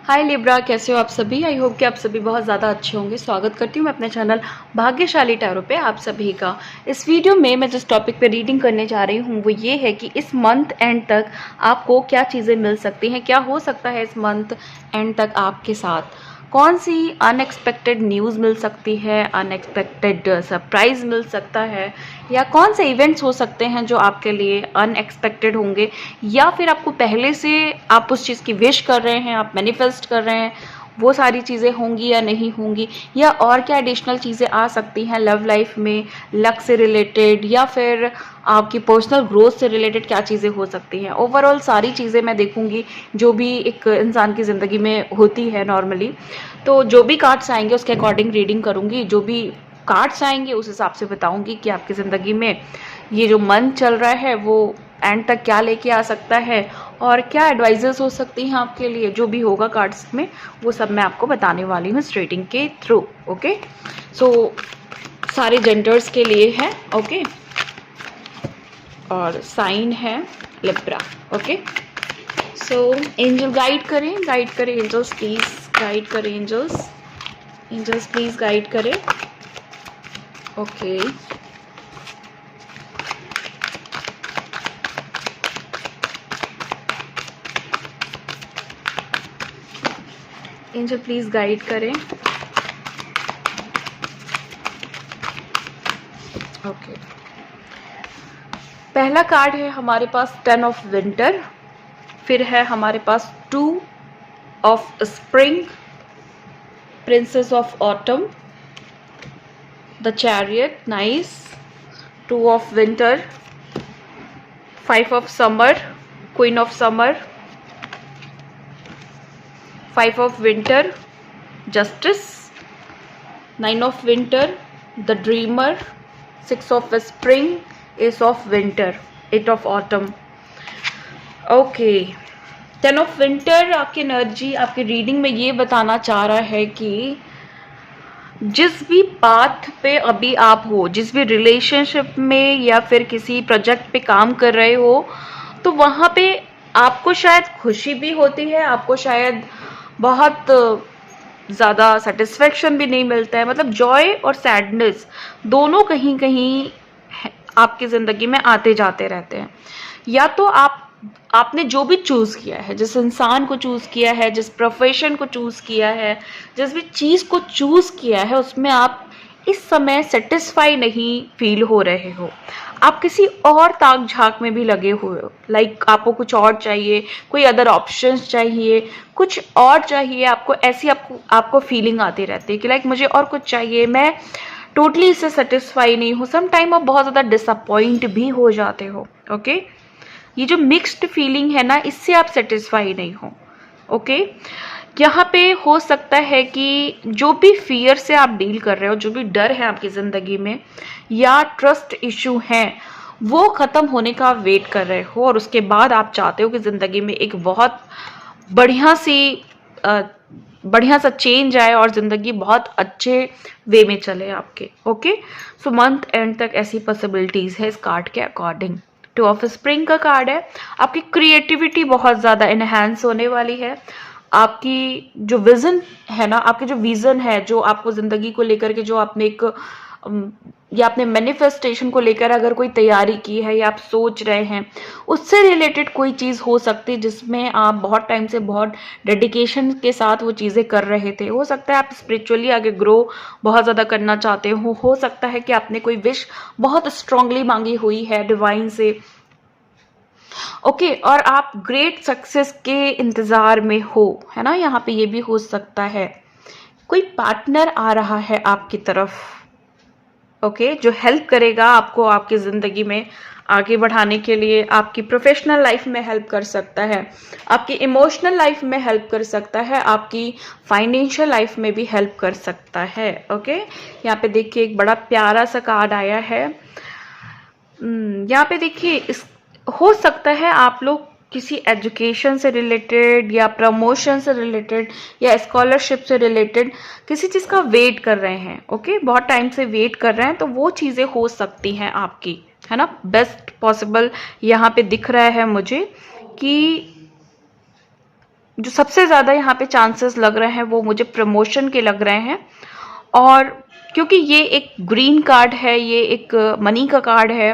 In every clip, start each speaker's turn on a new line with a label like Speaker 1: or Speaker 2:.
Speaker 1: हाय Libra, कैसे हो आप सभी। आई होप कि आप सभी बहुत ज़्यादा अच्छे होंगे। स्वागत करती हूँ मैं अपने चैनल भाग्यशाली टैरो पे आप सभी का। इस वीडियो में मैं जिस टॉपिक पे रीडिंग करने जा रही हूँ वो ये है कि इस मंथ एंड तक आपको क्या चीज़ें मिल सकती हैं, क्या हो सकता है इस मंथ एंड तक आपके साथ। कौन सी अनएक्सपेक्टेड न्यूज़ मिल सकती है, अनएक्सपेक्टेड सरप्राइज़ मिल सकता है, या कौन से इवेंट्स हो सकते हैं जो आपके लिए अनएक्सपेक्टेड होंगे, या फिर आपको पहले से आप उस चीज़ की विश कर रहे हैं, आप मैनिफेस्ट कर रहे हैं, वो सारी चीज़ें होंगी या नहीं होंगी, या और क्या एडिशनल चीज़ें आ सकती हैं लव लाइफ में, लक से रिलेटेड, या फिर आपकी पर्सनल ग्रोथ से रिलेटेड क्या चीज़ें हो सकती हैं। ओवरऑल सारी चीज़ें मैं देखूंगी जो भी एक इंसान की ज़िंदगी में होती है नॉर्मली। तो जो भी कार्ड्स आएंगे उसके अकॉर्डिंग रीडिंग करूंगी, जो भी कार्ड्स आएंगे उस हिसाब से बताऊंगी कि आपकी ज़िंदगी में ये जो मंथ चल रहा है वो एंड तक क्या लेके आ सकता है और क्या एडवाइजेस हो सकती हैं आपके लिए। जो भी होगा कार्ड्स में वो सब मैं आपको बताने वाली हूँ इस रीडिंग के थ्रू। ओके, सो सारे जेंडर्स के लिए है। ओके, और साइन है लिब्रा। ओके, सो एंजल गाइड करें एंजल्स प्लीज गाइड करें, एंजल्स प्लीज गाइड करें। ओके, एंजल प्लीज गाइड करें। ओके, पहला कार्ड है हमारे पास 10 ऑफ विंटर, फिर है हमारे पास 2 of spring, princess of autumn, the chariot, nice, 2 of winter, 5 of summer, queen of summer, 5 of winter, justice, 9 of winter, the dreamer, 6 of spring, S of winter, 8 of autumn. Okay, 10 of winter आपकी energy आपकी reading में ये बताना चाह रहा है कि जिस भी पाथ पे अभी आप हो, जिस भी रिलेशनशिप में या फिर किसी प्रोजेक्ट पे काम कर रहे हो, तो वहाँ पे आपको शायद खुशी भी होती है, आपको शायद बहुत ज़्यादा सेटिस्फेक्शन भी नहीं मिलता है। मतलब जॉय और सैडनेस दोनों कहीं कहीं आपकी ज़िंदगी में आते जाते रहते हैं। या तो आपने जो भी चूज़ किया है, जिस इंसान को चूज़ किया है, जिस प्रोफेशन को चूज़ किया है, जिस भी चीज़ को चूज़ किया है, उसमें आप इस समय सेटिस्फाई नहीं फील हो रहे हो। आप किसी और ताक झाक में भी लगे हुए हो। लाइक आपको कुछ और चाहिए, कोई अदर ऑप्शंस चाहिए, कुछ और चाहिए आपको। ऐसी आपको फीलिंग आती रहती है कि लाइक मुझे और कुछ चाहिए, मैं टोटली इससे सेटिस्फाई नहीं हूँ। सम टाइम आप बहुत ज़्यादा डिसअपॉइंट भी हो जाते हो। ओके, ये जो मिक्स्ड फीलिंग है ना, इससे आप सेटिस्फाई नहीं हो। ओके, यहाँ पे हो सकता है कि जो भी फियर से आप डील कर रहे हो, जो भी डर है आपकी ज़िंदगी में या ट्रस्ट इशू हैं, वो ख़त्म होने का वेट कर रहे हो, और उसके बाद आप चाहते हो कि ज़िंदगी में एक बहुत बढ़िया सा चेंज आए और ज़िंदगी बहुत अच्छे वे में चले आपके। ओके, सो मंथ एंड तक ऐसी पॉसिबिलिटीज़ है इस कार्ड के अकॉर्डिंग। 2 ऑफ स्प्रिंग का कार्ड है। आपकी क्रिएटिविटी बहुत ज़्यादा इनहेंस होने वाली है। आपकी जो विज़न है ना, आपके जो विज़न है, जो आपको ज़िंदगी को लेकर के जो आपने एक या आपने मैनिफेस्टेशन को लेकर अगर कोई तैयारी की है या आप सोच रहे हैं, उससे रिलेटेड कोई चीज़ हो सकती है जिसमें आप बहुत टाइम से बहुत डेडिकेशन के साथ वो चीज़ें कर रहे थे। हो सकता है आप स्पिरिचुअली आगे ग्रो बहुत ज़्यादा करना चाहते हो सकता है कि आपने कोई विश बहुत स्ट्रांगली मांगी हुई है डिवाइन से। ओके, और आप ग्रेट सक्सेस के इंतज़ार में हो, है ना। यहाँ पे ये भी हो सकता है कोई पार्टनर आ रहा है आपकी तरफ, ओके, जो हेल्प करेगा आपको आपकी ज़िंदगी में आगे बढ़ाने के लिए। आपकी प्रोफेशनल लाइफ में हेल्प कर सकता है, आपकी इमोशनल लाइफ में हेल्प कर सकता है, आपकी फाइनेंशियल लाइफ में भी हेल्प कर सकता है। ओके, यहाँ पे देखिए एक बड़ा प्यारा सा कार्ड आया है। यहाँ पे देखिए इस हो सकता है आप लोग किसी एजुकेशन से रिलेटेड या प्रमोशन से रिलेटेड या स्कॉलरशिप से रिलेटेड किसी चीज़ का वेट कर रहे हैं। ओके, बहुत टाइम से वेट कर रहे हैं, तो वो चीज़ें हो सकती हैं आपकी, है ना। बेस्ट पॉसिबल यहाँ पे दिख रहा है मुझे कि जो सबसे ज़्यादा यहाँ पे चांसेस लग रहे हैं वो मुझे प्रमोशन के लग रहे हैं। और क्योंकि ये एक ग्रीन कार्ड है, ये एक मनी का कार्ड है,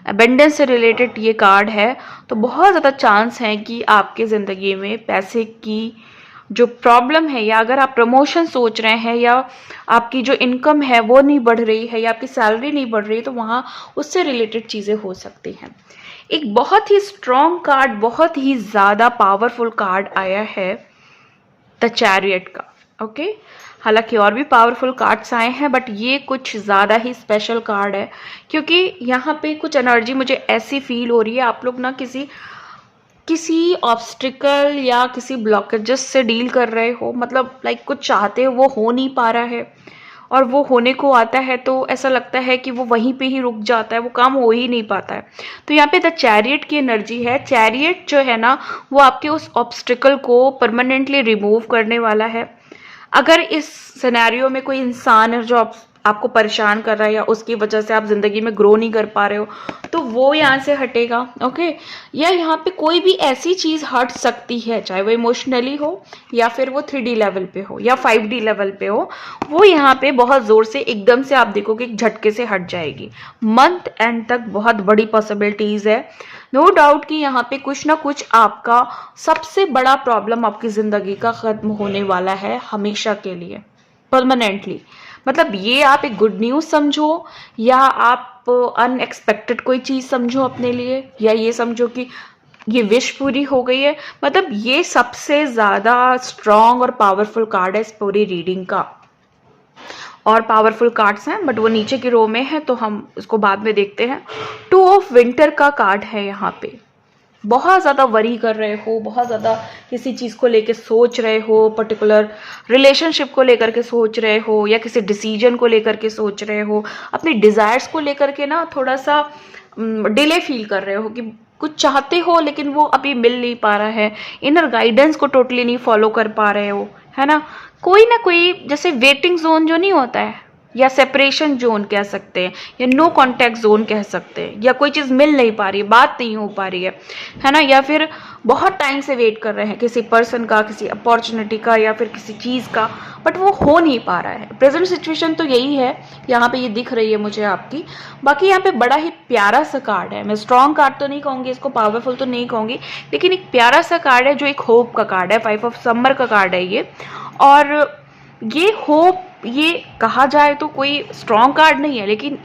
Speaker 1: अबेंडेंस से रिलेटेड ये कार्ड है, तो बहुत ज़्यादा चांस है कि आपके ज़िंदगी में पैसे की जो प्रॉब्लम है, या अगर आप प्रमोशन सोच रहे हैं, या आपकी जो इनकम है वो नहीं बढ़ रही है, या आपकी सैलरी नहीं बढ़ रही है, तो वहाँ उससे रिलेटेड चीज़ें हो सकती हैं। एक बहुत ही स्ट्रॉन्ग कार्ड, बहुत ही ज़्यादा पावरफुल कार्ड आया है द चैरियट का। ओके, हालांकि और भी पावरफुल कार्ड्स आए हैं, बट ये कुछ ज़्यादा ही स्पेशल कार्ड है, क्योंकि यहाँ पे कुछ एनर्जी मुझे ऐसी फील हो रही है, आप लोग ना किसी ऑब्स्टिकल या किसी ब्लॉकेजेस से डील कर रहे हो, मतलब लाइक कुछ चाहते हो वो हो नहीं पा रहा है, और वो होने को आता है तो ऐसा लगता है कि वो वहीं पे ही रुक जाता है, वो काम हो ही नहीं पाता है। तो यहाँ पे द चैरियट की एनर्जी है। चैरियट जो है ना, वो आपके उस ऑब्स्टिकल को परमानेंटली रिमूव करने वाला है। अगर इस सिनेरियो में कोई इंसान है जो आपको परेशान कर रहा है, या उसकी वजह से आप जिंदगी में ग्रो नहीं कर पा रहे हो, तो वो यहाँ से हटेगा। ओके, या यहाँ पे कोई भी ऐसी चीज हट सकती है, चाहे वो इमोशनली हो, या फिर वो 3D लेवल पे हो, या 5D लेवल पे हो, वो यहाँ पे बहुत जोर से एकदम से आप देखोगे एक झटके से हट जाएगी। मंथ एंड तक बहुत बड़ी पॉसिबिलिटीज है। नो डाउट कि यहाँ पे कुछ ना कुछ आपका सबसे बड़ा प्रॉब्लम आपकी जिंदगी का खत्म होने वाला है, हमेशा के लिए, परमानेंटली। मतलब ये आप एक गुड न्यूज समझो, या आप अनएक्सपेक्टेड कोई चीज समझो अपने लिए, या ये समझो कि ये विश पूरी हो गई है। मतलब ये सबसे ज्यादा स्ट्रॉन्ग और पावरफुल कार्ड है इस पूरी रीडिंग का। और पावरफुल कार्ड्स हैं, बट वो नीचे की रो में है, तो हम उसको बाद में देखते हैं। 2 ऑफ विंटर का कार्ड है यहाँ पे। बहुत ज़्यादा वरी कर रहे हो, बहुत ज़्यादा किसी चीज़ को लेकर सोच रहे हो, पर्टिकुलर रिलेशनशिप को लेकर के सोच रहे हो, या किसी डिसीजन को लेकर के सोच रहे हो, अपनी डिज़ायर्स को लेकर के ना थोड़ा सा डिले फील कर रहे हो, कि कुछ चाहते हो लेकिन वो अभी मिल नहीं पा रहा है, इनर गाइडेंस को टोटली नहीं फॉलो कर पा रहे हो, है ना कोई जैसे वेटिंग जोन जो नहीं होता है, या सेपरेशन जोन कह सकते हैं, या नो कांटेक्ट जोन कह सकते हैं, या कोई चीज़ मिल नहीं पा रही है, बात नहीं हो पा रही है ना, या फिर बहुत टाइम से वेट कर रहे हैं किसी पर्सन का, किसी अपॉर्चुनिटी का, या फिर किसी चीज़ का, बट वो हो नहीं पा रहा है। प्रेजेंट सिचुएशन तो यही है, यहाँ पे ये दिख रही है मुझे आपकी। बाकी यहाँ पे बड़ा ही प्यारा सा कार्ड है, मैं स्ट्रॉन्ग कार्ड तो नहीं कहूँगी इसको, पावरफुल तो नहीं कहूँगी, लेकिन एक प्यारा सा कार्ड है जो एक होप का कार्ड है। 5 ऑफ समर का कार्ड है ये, और ये होप, ये कहा जाए तो कोई स्ट्रॉन्ग कार्ड नहीं है, लेकिन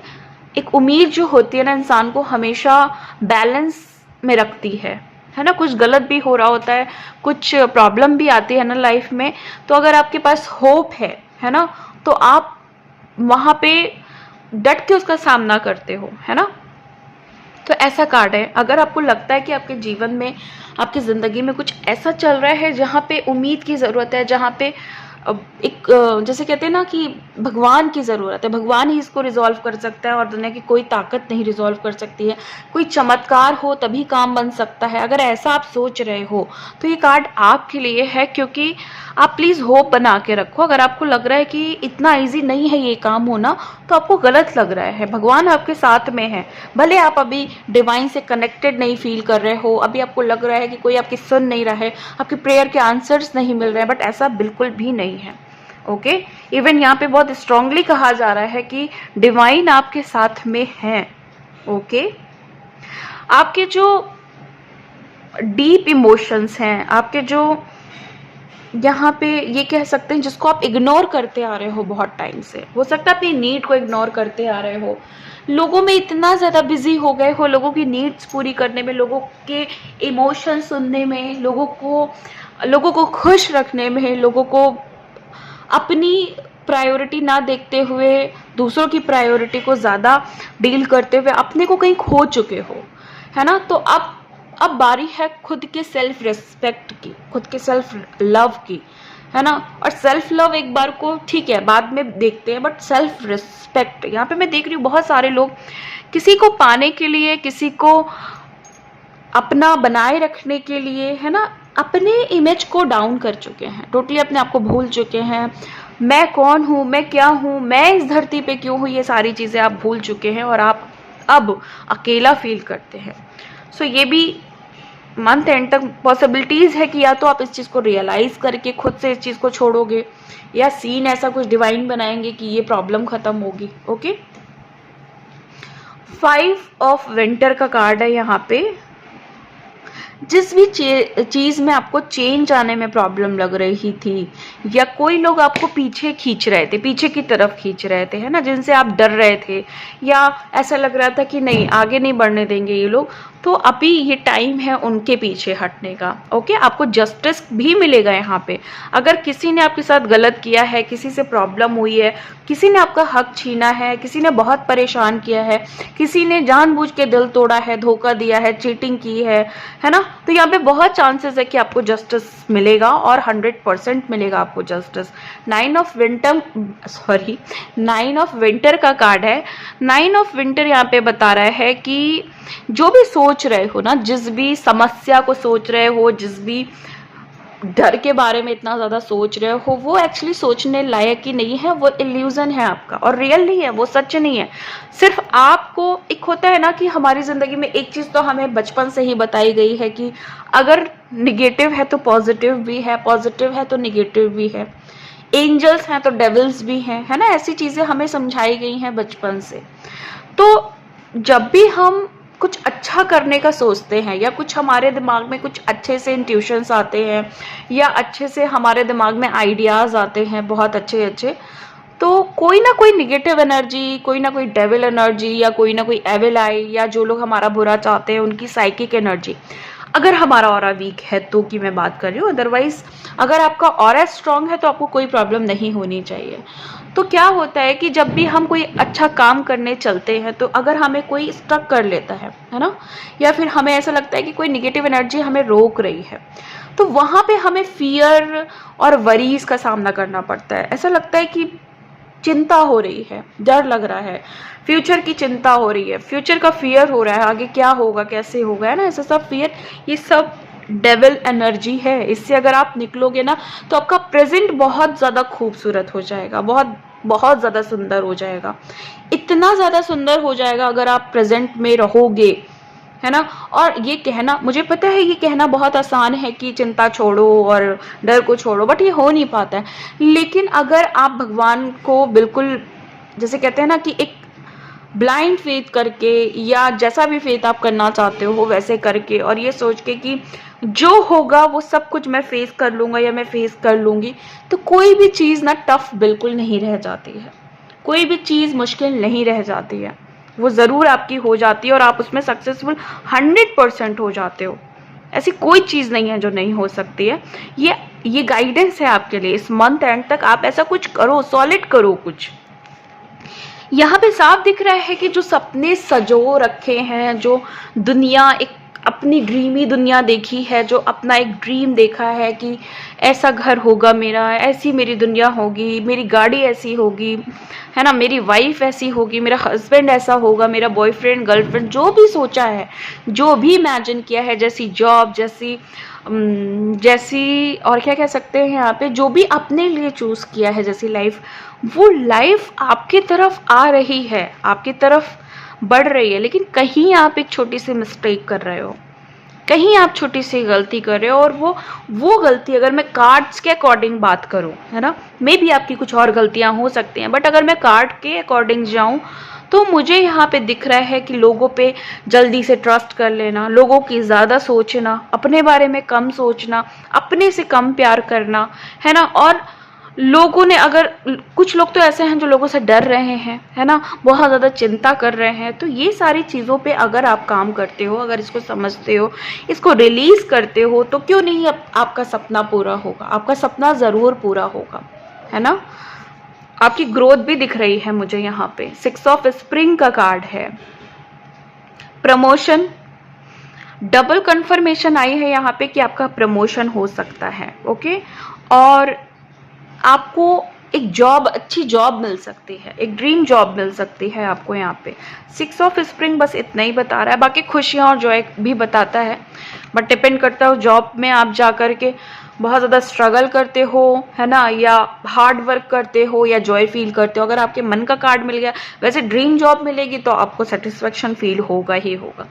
Speaker 1: एक उम्मीद जो होती है ना, इंसान को हमेशा बैलेंस में रखती है ना। कुछ गलत भी हो रहा होता है, कुछ प्रॉब्लम भी आती है ना लाइफ में, तो अगर आपके पास होप है ना, तो आप वहाँ पे डट के उसका सामना करते हो, है ना। तो ऐसा कार्ड है। अगर आपको लगता है कि आपके जीवन में, आपकी ज़िंदगी में कुछ ऐसा चल रहा है जहाँ पे उम्मीद की ज़रूरत है, जहाँ पे एक जैसे कहते हैं ना कि भगवान की ज़रूरत है, भगवान ही इसको रिजॉल्व कर सकता है, और दुनिया की कोई ताकत नहीं रिजॉल्व कर सकती है, कोई चमत्कार हो तभी काम बन सकता है, अगर ऐसा आप सोच रहे हो तो ये कार्ड आपके लिए है। क्योंकि आप प्लीज़ होप बना के रखो। अगर आपको लग रहा है कि इतना ईजी नहीं है ये काम होना, तो आपको गलत लग रहा है। भगवान आपके साथ में है, भले आप अभी डिवाइन से कनेक्टेड नहीं फील कर रहे हो, अभी आपको लग रहा है कि कोई आपकी सुन नहीं रहा है, आपकी प्रेयर के आंसर्स नहीं मिल रहे हैं, बट ऐसा बिल्कुल भी नहीं है। ओके, इवन यहाँ पे बहुत स्ट्रांगली कहा जा रहा है कि डिवाइन आपके साथ में है। ओके, आपके जो डीप इमोशंस हैं, आपके जो यहाँ पे ये कह सकते हैं जिसको आप इग्नोर करते आ रहे हो बहुत टाइम से, हो सकता है अपनी नीड को इग्नोर करते आ रहे हो, लोगों में इतना ज़्यादा बिजी हो गए हो, लोगों की नीड्स पूरी करने में, लोगों के इमोशन सुनने में, लोगों को खुश रखने में, लोगों को अपनी प्रायोरिटी ना देखते हुए दूसरों की प्रायोरिटी को ज़्यादा डील करते हुए अपने को कहीं खो चुके हो, है ना। तो अब बारी है खुद के सेल्फ रिस्पेक्ट की, खुद के सेल्फ लव की, है ना। और सेल्फ लव एक बार को ठीक है बाद में देखते हैं, बट सेल्फ रिस्पेक्ट यहाँ पे मैं देख रही हूँ बहुत सारे लोग किसी को पाने के लिए, किसी को अपना बनाए रखने के लिए, है ना, अपने इमेज को डाउन कर चुके हैं, टोटली अपने आप को भूल चुके हैं। मैं कौन हूँ, मैं क्या हूँ, मैं इस धरती पे क्यों हूँ, ये सारी चीज़ें आप भूल चुके हैं, और आप अब अकेला फील करते हैं। सो ये भी मंथ एंड तक पॉसिबिलिटीज है कि या तो आप इस चीज को रियलाइज करके खुद से इस चीज को छोड़ोगे, या सीन ऐसा कुछ डिवाइन बनाएंगे कि ये प्रॉब्लम खत्म होगी। ओके, 5 ऑफ विंटर का कार्ड है यहाँ पे। जिस भी चीज में आपको चेंज आने में प्रॉब्लम लग रही थी, या कोई लोग आपको पीछे खींच रहे थे, पीछे की तरफ खींच रहे थे, है ना, जिनसे आप डर रहे थे, या ऐसा लग रहा था कि नहीं आगे नहीं बढ़ने देंगे ये लोग, तो अभी ये टाइम है उनके पीछे हटने का। ओके, आपको जस्टिस भी मिलेगा यहाँ पे। अगर किसी ने आपके साथ गलत किया है, किसी से प्रॉब्लम हुई है, किसी ने आपका हक छीना है, किसी ने बहुत परेशान किया है, किसी ने जानबूझ के दिल तोड़ा है, धोखा दिया है, चीटिंग की है ना, तो यहाँ पे बहुत चांसेस है कि आपको जस्टिस मिलेगा, और 100% मिलेगा आपको जस्टिस। 9 ऑफ विंटर का कार्ड है। 9 ऑफ विंटर यहाँ पे बता रहा है कि जो भी सोच रहे हो ना, जिस भी समस्या को सोच रहे हो, जिस भी डर के बारे में इतना ज्यादा सोच रहे हो, वो एक्चुअली सोचने लायक ही नहीं है, वो इल्यूजन है आपका, और रियल नहीं है, वो सच नहीं है। सिर्फ आपको एक होता है ना कि हमारी जिंदगी में एक चीज तो हमें बचपन से ही बताई गई है कि अगर निगेटिव है तो पॉजिटिव भी है, पॉजिटिव है तो निगेटिव भी है, एंजल्स हैं तो डेविल्स भी हैं, है ना, ऐसी चीजें हमें समझाई गई हैं बचपन से। तो जब भी हम कुछ अच्छा करने का सोचते हैं, या कुछ हमारे दिमाग में कुछ अच्छे से इंट्यूशंस आते हैं, या अच्छे से हमारे दिमाग में आइडियाज आते हैं बहुत अच्छे अच्छे, तो कोई ना कोई निगेटिव एनर्जी, कोई ना कोई डेविल एनर्जी, या कोई ना कोई एविल आई, या जो लोग हमारा बुरा चाहते हैं उनकी साइकिक एनर्जी, अगर हमारा ऑरा वीक है तो की मैं बात कर रही हूँ, अदरवाइज अगर आपका ऑरा स्ट्रांग है तो आपको कोई प्रॉब्लम नहीं होनी चाहिए। तो क्या होता है कि जब भी हम कोई अच्छा काम करने चलते हैं, तो अगर हमें कोई स्टक कर लेता है ना, या फिर हमें ऐसा लगता है कि कोई निगेटिव एनर्जी हमें रोक रही है, तो वहां पे हमें फियर और वरीज का सामना करना पड़ता है। ऐसा लगता है कि चिंता हो रही है, डर लग रहा है, फ्यूचर की चिंता हो रही है, फ्यूचर का फियर हो रहा है, आगे क्या होगा, कैसे होगा, है ना, ऐसा सब फियर, ये सब डेविल एनर्जी है। इससे अगर आप निकलोगे ना, तो आपका प्रेजेंट बहुत ज्यादा खूबसूरत हो जाएगा, बहुत बहुत ज्यादा सुंदर हो जाएगा, इतना ज्यादा सुंदर हो जाएगा अगर आप प्रेजेंट में रहोगे, है ना। और ये कहना, मुझे पता है ये कहना बहुत आसान है कि चिंता छोड़ो और डर को छोड़ो, बट ये हो नहीं पाता है। लेकिन अगर आप भगवान को बिल्कुल, जैसे कहते हैं ना कि एक ब्लाइंड फेथ करके, या जैसा भी फेथ आप करना चाहते हो वैसे करके, और ये सोच के कि जो होगा वो सब कुछ मैं फेस कर लूंगा या मैं फेस कर लूंगी, तो कोई भी चीज़ ना टफ बिल्कुल नहीं रह जाती है, कोई भी चीज़ मुश्किल नहीं रह जाती है, वो ज़रूर आपकी हो जाती है और आप उसमें सक्सेसफुल 100% हो जाते हो। ऐसी कोई चीज़ नहीं है जो नहीं हो सकती है। ये गाइडेंस है आपके लिए, इस मंथ एंड तक आप ऐसा कुछ करो, सॉलिड करो कुछ। यहाँ पे साफ दिख रहा है कि जो सपने सजो रखे हैं, जो दुनिया एक अपनी ड्रीमी दुनिया देखी है, जो अपना एक ड्रीम देखा है कि ऐसा घर होगा मेरा, ऐसी मेरी दुनिया होगी, मेरी गाड़ी ऐसी होगी, है ना, मेरी वाइफ ऐसी होगी, मेरा हस्बैंड ऐसा होगा, मेरा बॉयफ्रेंड गर्लफ्रेंड, जो भी सोचा है, जो भी इमेजिन किया है, जैसी जॉब, जैसी और क्या कह सकते हैं यहाँ पे, जो भी अपने लिए चूज किया है जैसी लाइफ, वो लाइफ आपकी तरफ आ रही है, आपकी तरफ बढ़ रही है। लेकिन कहीं आप एक छोटी सी मिस्टेक कर रहे हो, कहीं आप छोटी सी गलती कर रहे हो, और वो गलती, अगर मैं कार्ड्स के अकॉर्डिंग बात करूं, है ना, मे भी आपकी कुछ और गलतियां हो सकती हैं, बट अगर मैं कार्ड के अकॉर्डिंग जाऊं, तो मुझे यहाँ पे दिख रहा है कि लोगों पे जल्दी से ट्रस्ट कर लेना, लोगों की ज़्यादा सोचना, अपने बारे में कम सोचना, अपने से कम प्यार करना, है ना। और लोगों ने, अगर कुछ लोग तो ऐसे हैं जो लोगों से डर रहे हैं, है ना, बहुत ज़्यादा चिंता कर रहे हैं, तो ये सारी चीज़ों पे अगर आप काम करते हो, अगर इसको समझते हो, इसको रिलीज करते हो, तो क्यों नहीं आपका सपना पूरा होगा, आपका सपना ज़रूर पूरा होगा, है ना। आपकी ग्रोथ भी दिख रही है मुझे यहाँ पे। 6 ऑफ स्प्रिंग का कार्ड है, प्रमोशन, डबल कंफर्मेशन आई है यहाँ पे कि आपका प्रमोशन हो सकता है। ओके, और आपको एक जॉब, अच्छी जॉब मिल सकती है, एक ड्रीम जॉब मिल सकती है आपको यहाँ पे। 6 ऑफ स्प्रिंग बस इतना ही बता रहा है, बाकी खुशियाँ और जॉय भी बताता है, बट डिपेंड करता है जॉब में आप जा कर के बहुत ज़्यादा स्ट्रगल करते हो, है ना, या हार्ड वर्क करते हो, या जॉय फील करते हो। अगर आपके मन का कार्ड मिल गया, वैसे ड्रीम जॉब मिलेगी तो आपको सेटिस्फेक्शन फील होगा ही होगा।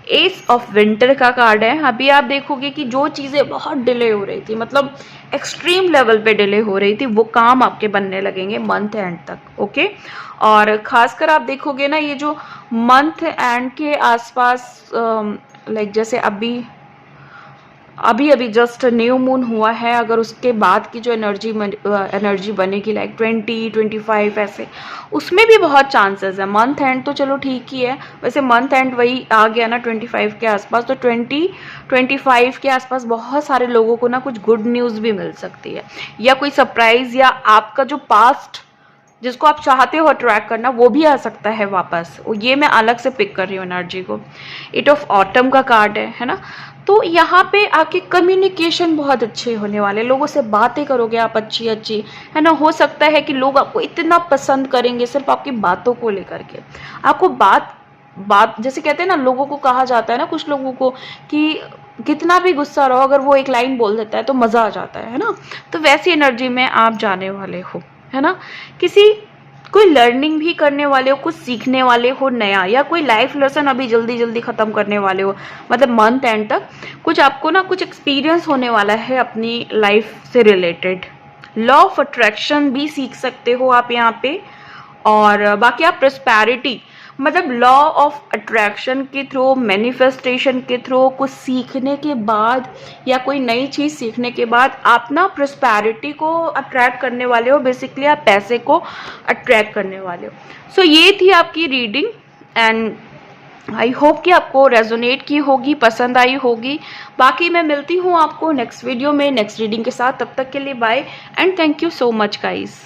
Speaker 1: एस ऑफ विंटर का कार्ड है। अभी आप देखोगे कि जो चीज़ें बहुत डिले हो रही थी, मतलब एक्सट्रीम लेवल पे डिले हो रही थी, वो काम आपके बनने लगेंगे मंथ एंड तक। ओके, और खासकर आप देखोगे ना, ये जो मंथ एंड के आसपास लाइक जैसे अभी अभी जस्ट न्यू मून हुआ है, अगर उसके बाद की जो एनर्जी बनेगी लाइक 20-25 ऐसे, उसमें भी बहुत चांसेस है। मंथ एंड तो चलो ठीक ही है, वैसे मंथ एंड वही आ गया ना 25 के आसपास, तो 20-25 के आसपास बहुत सारे लोगों को ना कुछ गुड न्यूज़ भी मिल सकती है, या कोई सरप्राइज, या आपका जो पास्ट जिसको आप चाहते हो अट्रैक्ट करना, वो भी आ सकता है वापस। ये मैं अलग से पिक कर रही हूँ एनर्जी को। एट ऑफ ऑटम का कार्ड है ना। तो यहाँ पे आपके कम्युनिकेशन बहुत अच्छे होने वाले, लोगों से बातें करोगे आप अच्छी अच्छी, है ना। हो सकता है कि लोग आपको इतना पसंद करेंगे सिर्फ आपकी बातों को लेकर के। आपको बात जैसे कहते हैं ना, लोगों को कहा जाता है ना, कुछ लोगों को, कि कितना भी गुस्सा रहो, अगर वो एक लाइन बोल देता है तो मज़ा आ जाता है ना। तो वैसी एनर्जी में आप जाने वाले हो, है ना। कोई लर्निंग भी करने वाले हो, कुछ सीखने वाले हो नया, या कोई लाइफ लेसन अभी जल्दी जल्दी ख़त्म करने वाले हो, मतलब मंथ एंड तक कुछ आपको ना कुछ एक्सपीरियंस होने वाला है अपनी लाइफ से रिलेटेड। लॉ ऑफ अट्रैक्शन भी सीख सकते हो आप यहाँ पे। और बाकी आप प्रॉस्पेरिटी, मतलब लॉ ऑफ अट्रैक्शन के थ्रू, मैनिफेस्टेशन के थ्रू कुछ सीखने के बाद, या कोई नई चीज़ सीखने के बाद आप ना प्रॉस्पेरिटी को अट्रैक्ट करने वाले हो। बेसिकली आप पैसे को अट्रैक्ट करने वाले हो। सो ये थी आपकी रीडिंग, एंड आई होप कि आपको रेजोनेट की होगी, पसंद आई होगी। बाकी मैं मिलती हूँ आपको नेक्स्ट वीडियो में नेक्स्ट रीडिंग के साथ। तब तक के लिए bye and thank you so much guys.